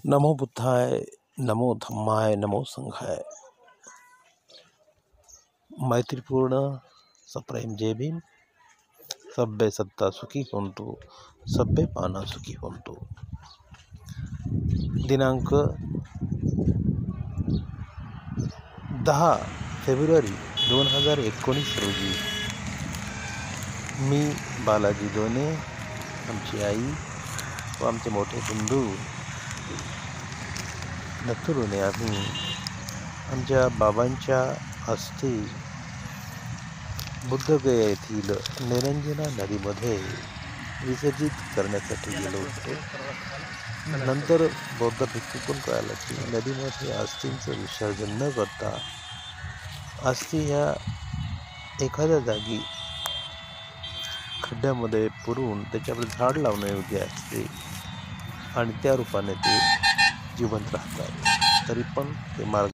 नमो बुद्धाय, नमो धम्माय, नमो संघाय। मैत्रीपूर्ण सप्रेम जय भीम। सभ्य सत्ता सुखी होंतु, सभ्य पाना सुखी होंतु। दिनांक 10 फेब्रुवारी 2019 रोजी मी बालाजी दोने, आमची आई व आमचे मोठे बंधू नथुरूने आम्ही आमच्या बाबांच्या अस्थी बुद्धगया येथील निरंजना नदीमध्ये विसर्जित करण्यासाठी गेलो होतो। नंतर बौद्ध भिक्खूंकडून कळालं की नदीमध्ये अस्थींचं विसर्जन न करता अस्थी ह्या एखाद्या जागी खड्ड्यामध्ये पुरून त्याच्यावर झाड लावण्यायोग्य असते आणि त्या रूपाने ते जिवंत राहतात। तरी पण ते मार्ग